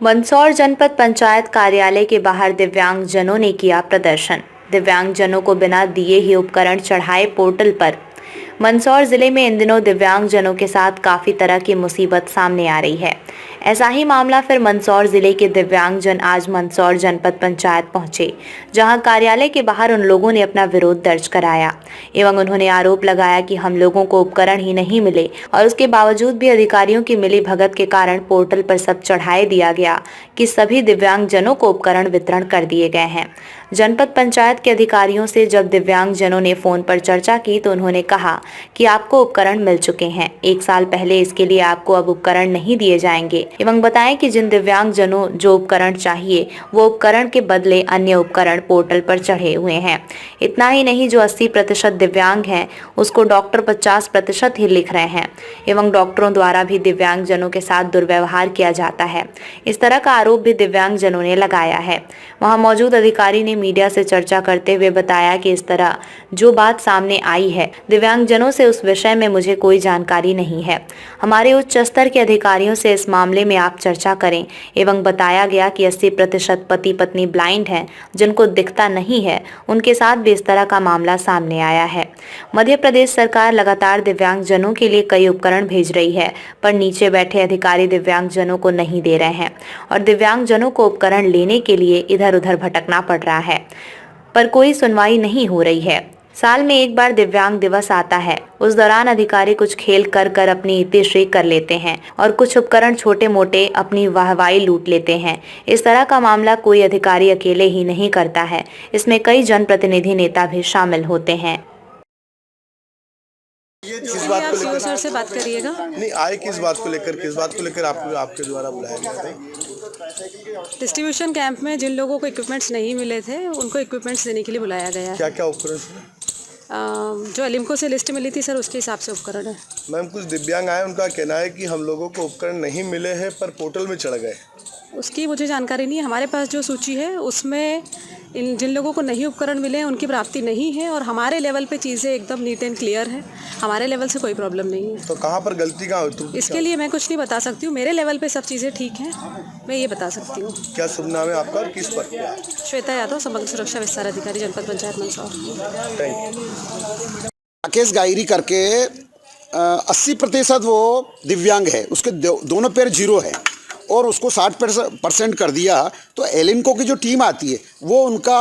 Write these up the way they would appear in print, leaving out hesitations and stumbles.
मंदसौर जनपद पंचायत कार्यालय के बाहर दिव्यांगजनों ने किया प्रदर्शन। दिव्यांगजनों को बिना दिए ही उपकरण चढ़ाए पोर्टल पर। मंदसौर जिले में इन दिनों दिव्यांगजनों के साथ काफी तरह की मुसीबत सामने आ रही है। ऐसा ही मामला फिर मंदसौर जिले के दिव्यांगजन आज मंदसौर जनपद पंचायत पहुंचे, जहां कार्यालय के बाहर उन लोगों ने अपना विरोध दर्ज कराया एवं उन्होंने आरोप लगाया कि हम लोगों को उपकरण ही नहीं मिले और उसके बावजूद भी अधिकारियों की मिली भगत के कारण पोर्टल पर सब चढ़ाए दिया गया कि सभी दिव्यांगजनों को उपकरण वितरण कर दिए गए हैं। जनपद पंचायत के अधिकारियों से जब दिव्यांगजनों ने फोन पर चर्चा की तो उन्होंने कहा कि आपको उपकरण मिल चुके हैं, 1 साल पहले इसके लिए आपको अब उपकरण नहीं दिए जाएंगे एवं बताएं कि जिन दिव्यांगजनों जो उपकरण चाहिए वो उपकरण के बदले अन्य उपकरण पोर्टल पर चढ़े हुए हैं। इतना ही नहीं, जो 80% दिव्यांग हैं उसको डॉक्टर 50% ही लिख रहे हैं एवं डॉक्टरों द्वारा भी दिव्यांगजनों के साथ दुर्व्यवहार किया जाता है। इस तरह का आरोप भी दिव्यांगजनों ने लगाया है। वहां मौजूद अधिकारी ने मीडिया से चर्चा करते हुए बताया कि इस तरह जो बात सामने आई है, दिव्यांगजनों से उस विषय में मुझे कोई जानकारी नहीं है। हमारे उच्च स्तर के अधिकारियों से इस मामले में आप चर्चा करें एवं बताया गया कि 80% पति पत्नी ब्लाइंड हैं, जिनको दिखता नहीं है, उनके साथ भी इस तरह का मामला सामने आया है। मध्य प्रदेश सरकार लगातार दिव्यांगजनों के लिए कई उपकरण भेज रही है, पर नीचे बैठे अधिकारी दिव्यांगजनों को नहीं दे रहे हैं और दिव्यांगजनों को उपकरण लेने के लिए इधर उधर भटकना पड़ रहा है, पर कोई सुनवाई नहीं हो रही है। साल में एक बार दिव्यांग दिवस आता है, उस दौरान अधिकारी कुछ खेल कर अपनी इतिश्री कर लेते हैं और कुछ उपकरण छोटे मोटे अपनी वाहवाही लूट लेते हैं। इस तरह का मामला कोई अधिकारी अकेले ही नहीं करता है, इसमें कई जनप्रतिनिधि नेता भी शामिल होते हैं। किस बात को लेकर सर से बात करिएगा। नहीं आए, किस बात को लेकर आपको आपके द्वारा बुलाया गया था? डिस्ट्रीब्यूशन कैंप में जिन लोगों को इक्विपमेंट्स नहीं मिले थे उनको इक्विपमेंट्स देने के लिए बुलाया गया है। क्या क्या उपकरण? जो एलिम्को से लिस्ट मिली थी सर, उसके हिसाब से उपकरण है। मैम, कुछ दिव्यांग आए, उनका कहना है कि हम लोगों को उपकरण नहीं मिले हैं पर पोर्टल में चढ़ गए। उसकी मुझे जानकारी नहीं है। हमारे पास जो सूची है उसमें जिन लोगों को नहीं उपकरण मिले हैं उनकी प्राप्ति नहीं है और हमारे लेवल पे चीज़ें एकदम नीट एंड क्लियर है। हमारे लेवल से कोई प्रॉब्लम नहीं है। तो कहाँ पर गलती कहाँ हुई? इसके लिए मैं कुछ नहीं बता सकती हूँ। मेरे लेवल पे सब चीज़ें ठीक हैं, मैं ये बता सकती हूँ। क्या शुभ नाम है आपका और किस पर? श्वेता यादव, समग्र सुरक्षा विस्तार अधिकारी, जनपद पंचायत मंदसौर। राकेश गायरी करके 80% वो दिव्यांग है, उसके दोनों पैर 0 है और उसको 60% कर दिया। तो एलिम्को की जो टीम आती है वो उनका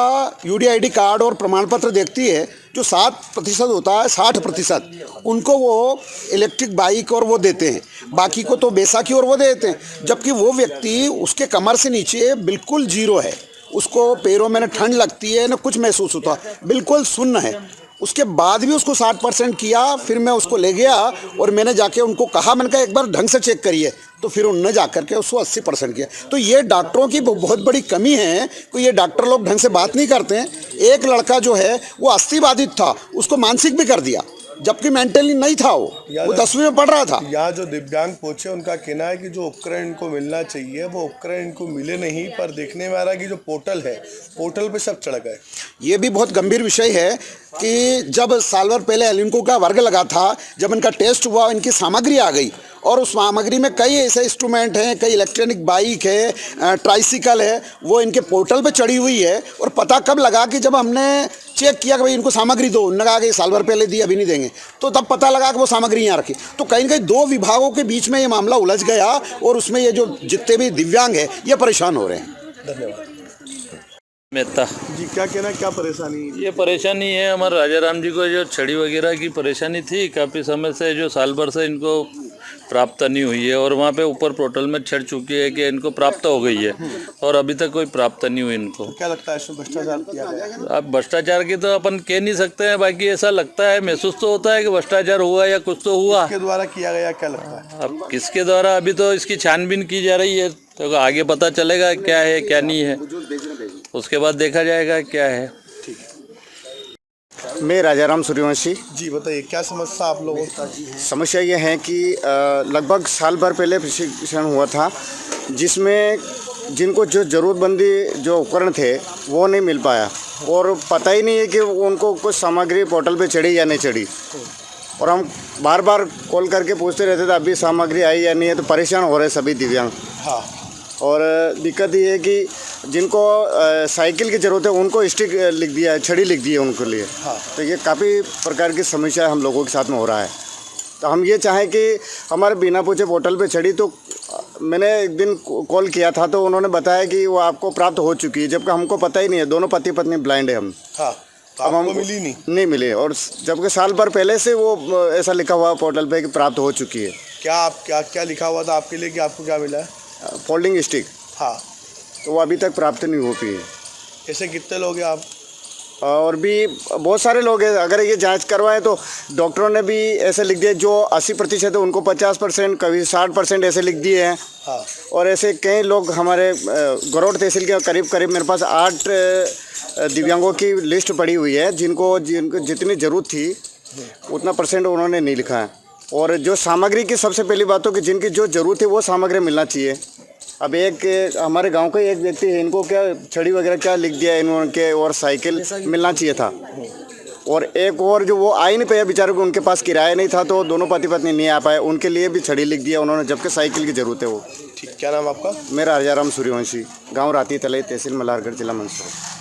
UDID कार्ड और प्रमाण पत्र देखती है। जो 7% होता है, 60% उनको वो इलेक्ट्रिक बाइक और वो देते हैं, बाकी को तो बैसाखी और वो देते हैं। जबकि वो व्यक्ति, उसके कमर से नीचे बिल्कुल 0 है, उसको पैरों में न ठंड लगती है न कुछ महसूस होता, बिल्कुल सुन्न है। उसके बाद भी उसको 60% किया। फिर मैं उसको ले गया और मैंने जाके उनको कहा, मैंने कहा एक बार ढंग से चेक करिए, तो फिर उन्होंने जा करके उसको 80% किया। तो ये डॉक्टरों की बहुत बड़ी कमी है कि ये डॉक्टर लोग ढंग से बात नहीं करते हैं। एक लड़का जो है वो अस्थि था, उसको मानसिक भी कर दिया, जबकि मेंटली नहीं था, वो 10वीं में पढ़ रहा था। यहाँ जो दिव्यांग पहुंचे उनका कहना है कि जो उपकरण इनको मिलना चाहिए वो उपकरण इनको मिले नहीं, पर देखने में आ रहा है कि जो पोर्टल है, पोर्टल पे सब चढ़ गए। ये भी बहुत गंभीर विषय है कि जब साल भर पहले एलिम्को का वर्ग लगा था, जब इनका टेस्ट हुआ, इनकी सामग्री आ गई और उस सामग्री में कई ऐसे इंस्ट्रूमेंट हैं, कई इलेक्ट्रॉनिक बाइक है, ट्राइसिकल है, वो इनके पोर्टल पे चढ़ी हुई है। और पता कब लगा कि जब हमने चेक किया कि भाई इनको सामग्री दो, उन्होंने कहा कि साल भर पहले दी, अभी नहीं देंगे, तो तब पता लगा कि वो सामग्री यहाँ रखी। तो कहीं ना कहीं 2 विभागों के बीच में ये मामला उलझ गया और उसमें ये जो जितने भी दिव्यांग हैं ये परेशान हो रहे हैं। धन्यवाद। मेहता जी, क्या कहना है, क्या परेशानी? ये परेशानी है हमारे राजा राम जी को जो छड़ी वगैरह की परेशानी थी काफ़ी समय से, जो साल भर से इनको प्राप्त नहीं हुई है और वहाँ पे ऊपर पोर्टल में छड़ चुकी है कि इनको प्राप्त हो गई है और अभी तक कोई प्राप्त नहीं हुई इनको। तो क्या लगता है इसमें भ्रष्टाचार किया गया है? अब भ्रष्टाचार की तो अपन कह नहीं सकते हैं, बाकी ऐसा लगता है, महसूस तो होता है कि भ्रष्टाचार हुआ या कुछ तो हुआ। किसके द्वारा किया गया, क्या लगता है? अब किसके द्वारा, अभी तो इसकी छानबीन की जा रही है, तो आगे पता चलेगा क्या है क्या नहीं है, उसके बाद देखा जाएगा क्या है। मैं राजाराम सूर्यवंशी। जी बताइए, क्या समस्या आप लोगों का? समस्या ये है कि लगभग साल भर पहले प्रशिक्षण हुआ था, जिसमें जिनको जो ज़रूरतमंदी जो उपकरण थे वो नहीं मिल पाया और पता ही नहीं है कि उनको कुछ सामग्री पोर्टल पे चढ़ी या नहीं चढ़ी। और हम बार बार कॉल करके पूछते रहते थे अभी सामग्री आई या नहीं है, तो परेशान हो रहे सभी दिव्यांग। हाँ। और दिक्कत ये है कि जिनको साइकिल की ज़रूरत है उनको स्टिक लिख दिया है, छड़ी लिख दी है उनके लिए। तो ये काफ़ी प्रकार की समस्या हम लोगों के साथ में हो रहा है। तो हम ये चाहें कि हमारे बिना पूछे पोर्टल पे छड़ी, तो मैंने एक दिन कॉल किया था तो उन्होंने बताया कि वो आपको प्राप्त हो चुकी है, जबकि हमको पता ही नहीं है। दोनों पति पत्नी ब्लाइंड है हम। हाँ, तो अब आपको हमको मिली नहीं मिले, और जबकि साल भर पहले से वो ऐसा लिखा हुआ पोर्टल पे कि प्राप्त हो चुकी है। क्या लिखा हुआ था आपके लिए कि आपको क्या मिला है? Folding stick. हाँ, तो वो अभी तक प्राप्त नहीं हो पाई है। ऐसे कितने लोग हैं आप? और भी बहुत सारे लोग हैं। अगर ये जांच करवाएं तो डॉक्टरों ने भी ऐसे लिख दिया, जो 80% है उनको 50%, कभी 60% ऐसे लिख दिए हैं। हाँ, और ऐसे कई लोग हमारे गरोड़ तहसील के करीब मेरे पास 8 दिव्यांगों की लिस्ट पड़ी हुई है, जिनको जितनी ज़रूरत थी उतना परसेंट उन्होंने नहीं लिखा है। और जो सामग्री की सबसे पहली बात हो कि जिनकी जो ज़रूरत है वो सामग्री मिलना चाहिए। अब एक हमारे गांव का एक व्यक्ति है, इनको क्या छड़ी वगैरह क्या लिख दिया इन्होंने, और साइकिल मिलना चाहिए था। और एक और जो वो आ ही नहीं पाया बेचारे को, उनके पास किराया नहीं था, तो दोनों पति पत्नी नहीं आ पाए, उनके लिए भी छड़ी लिख दिया उन्होंने, जबकि साइकिल की ज़रूरत है वो। ठीक, क्या नाम आपका? मेरा हजाराम सूर्यवंशी, गाँव राती तलई, तहसील मल्हारगढ़, जिला मंदसौर।